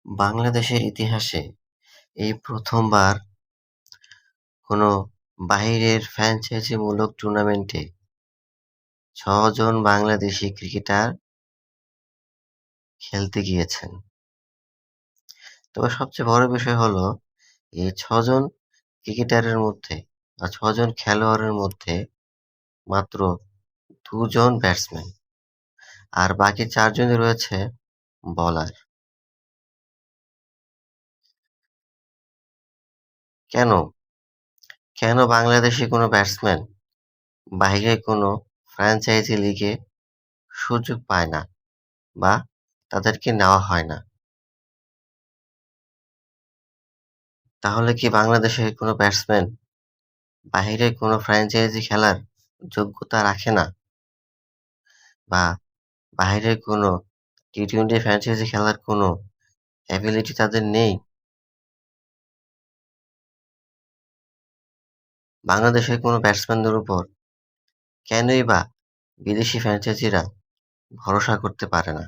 বাংলাদেশের ইতিহাসে এই প্রথমবার কোনো বাহিরের ফ্র্যাঞ্চাইজিমূলক টুর্নামেন্টে ৬ জন বাংলাদেশি ক্রিকেটার খেলতে গিয়েছেন। তবে সবচেয়ে বড় বিষয় হলো এই ৬ জন ক্রিকেটারের মধ্যে বা ৬ জন খেলোয়াড়ের মধ্যে মাত্র ২ জন ব্যাটসম্যান আর বাকি ৪ জনই রয়েছে বোলার। কেন? কেন বাংলাদেশি কোনো ব্যাটসম্যান বাহিরের কোনো ফ্র্যাঞ্চাইজি লিগে সুযোগ পায় না বা তাদেরকে নেওয়া হয় না? তাহলে কি বাংলাদেশের কোনো ব্যাটসম্যান বাহিরের কোনো ফ্র্যাঞ্চাইজি খেলার যোগ্যতা রাখে না? বা বাহিরের কোনো টি-টোয়েন্টি ফ্র্যাঞ্চাইজি খেলার কোনো অ্যাবিলিটি তাদের নেই? বাংলাদেশের কোনো ব্যাটসম্যানদের উপর কেনই বা বিদেশি ফ্র্যাঞ্চাইজিরা ভরসা করতে পারে না?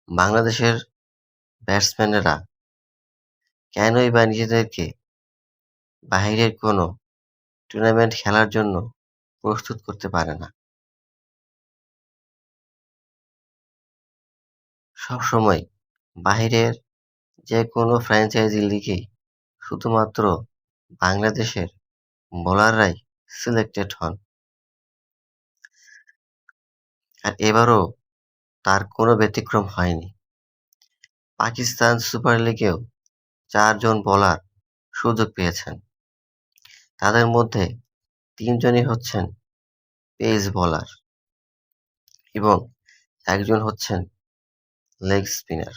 বাংলাদেশের ব্যাটসম্যানেরা কেনই বা নিজেদেরকে বাহিরের কোনো টুর্নামেন্ট খেলার জন্য প্রস্তুত করতে পারে না? সবসময় বাহিরের যেকোনো ফ্র্যাঞ্চাইজি লিগেই শুধুমাত্র বাংলাদেশের বোলাররাই সিলেক্টেড হন। আর এবারও তার কোনো ব্যতিক্রম হয়নি। পাকিস্তান সুপার লিগেও ৪ জন বোলার সুযোগ পেয়েছেন। তাদের মধ্যে ৩ জনই হচ্ছেন পেস বোলার এবং একজন হচ্ছেন লেগ স্পিনার।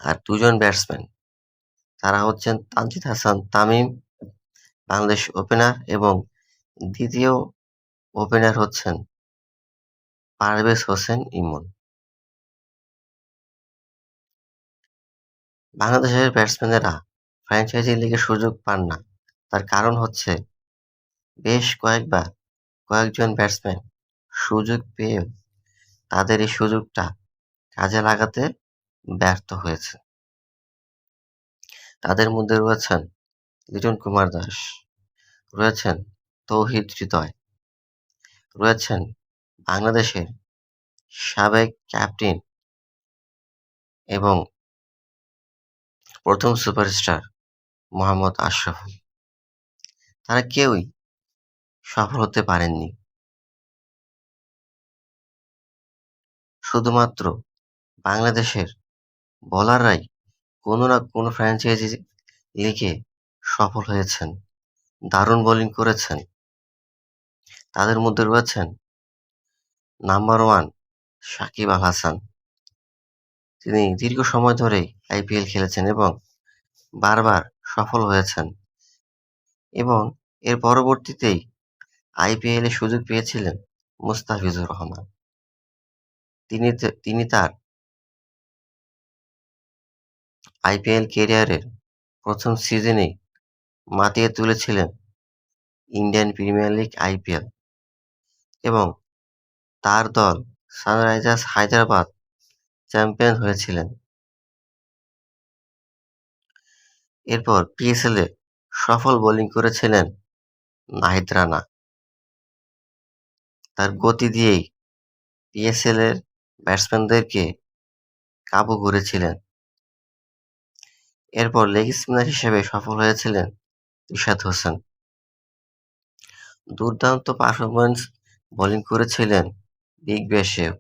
আর ২ জন ব্যাটসম্যান তারা হচ্ছেন তানজিদ হাসান তামিম, বাংলাদেশ ওপেনার এবং দ্বিতীয় ওপেনার হচ্ছেন পারভেজ হোসেন ইমন। বাংলাদেশের ব্যাটসম্যানেরা ফ্র্যাঞ্চাইজি লিগে সুযোগ পান না, তার কারণ হচ্ছে বেশ কয়েকবার কয়েকজন ব্যাটসম্যান সুযোগ পেয়েও তাদের এই সুযোগটা কাজে লাগাতে ব্যর্থ হয়েছে। তাদের মধ্যে রয়েছেন লিটন কুমার দাস, রয়েছেন তৌহিদ হৃদয়, রয়েছেন বাংলাদেশের সাবেক ক্যাপ্টেন এবং প্রথম সুপারস্টার মোহাম্মদ আশরাফুল। তারা কেউই সফল হতে পারেননি। শুধুমাত্র বাংলাদেশের বোলাররাই কোনো না কোনো ফ্র্যাঞ্চাইজি লিগে সফল হয়েছেন, দারুণ বোলিং করেছেন। তাদের মধ্যে রয়েছেন নাম্বার 1 সাকিব আল হাসান। তিনি দীর্ঘ সময় ধরেই আইপিএল খেলেছেন এবং বারবার সফল হয়েছেন এবং এর পরবর্তীতেই আইপিএলে সুযোগ পেয়েছিলেন মুস্তাফিজুর রহমান। তিনি তার আইপিএল ক্যারিয়ারের প্রথম সিজনেই মাতিয়ে তুলেছিলেন ইন্ডিয়ান প্রিমিয়ার লিগ আইপিএল এবং তার দল সানরাইজার্স হায়দ্রাবাদ চ্যাম্পিয়ন হয়েছিলেন। এরপর পিএসএলে সফল বোলিং করেছিলেন নাহিদ রানা। তার গতি দিয়েই পিএসএলের ব্যাটসম্যানদেরকে কাবু করেছিলেন। এরপর লেগ স্পিনার হিসেবে সফল হয়েছিলেন রিশাদ হোসেন। দুর্দান্ত পারফরম্যান্স বোলিং করেছিলেন বিগ ব্যাশেও।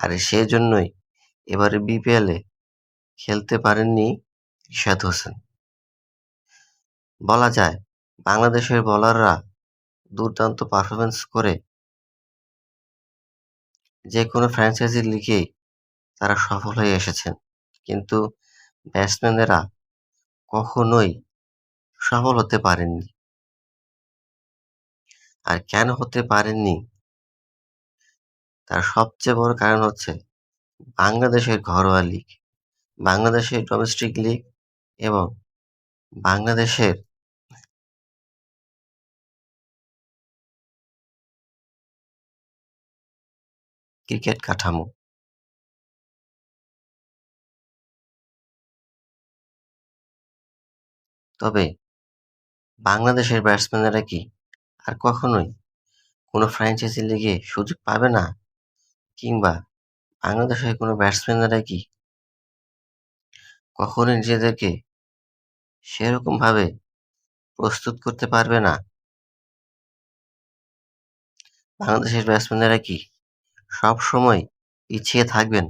আর সেজন্যই এবারে বিপিএলে খেলতে পারেননি রিশাদ হোসেন। বলা যায় বাংলাদেশের বোলাররা দুর্দান্ত পারফরম্যান্স করে যেকোনো ফ্র্যাঞ্চাইজি লিগেই তারা সফল হয়ে এসেছেন, কিন্তু ব্যাটসম্যানেরা কখনোই সফল হতে পারেননি। আর কেন হতে পারেননি তার সবচেয়ে বড় কারণ হচ্ছে বাংলাদেশের ঘরোয়া লিগ, বাংলাদেশের ডোমেস্টিক লিগ এবং বাংলাদেশের ক্রিকেট কাঠামো। তবে বাংলাদেশের ব্যাটসম্যানেরা কি আর কখনোই কোনো ফ্র্যাঞ্চাইজি লিগে সুযোগ পাবে না? কিংবা বাংলাদেশের কোনো ব্যাটসম্যানেরা কি কখনোই নিজেদেরকে সেরকমভাবে প্রস্তুত করতে পারবে না? বাংলাদেশের ব্যাটসম্যানেরা কি সবসময় পিছিয়ে থাকবেন?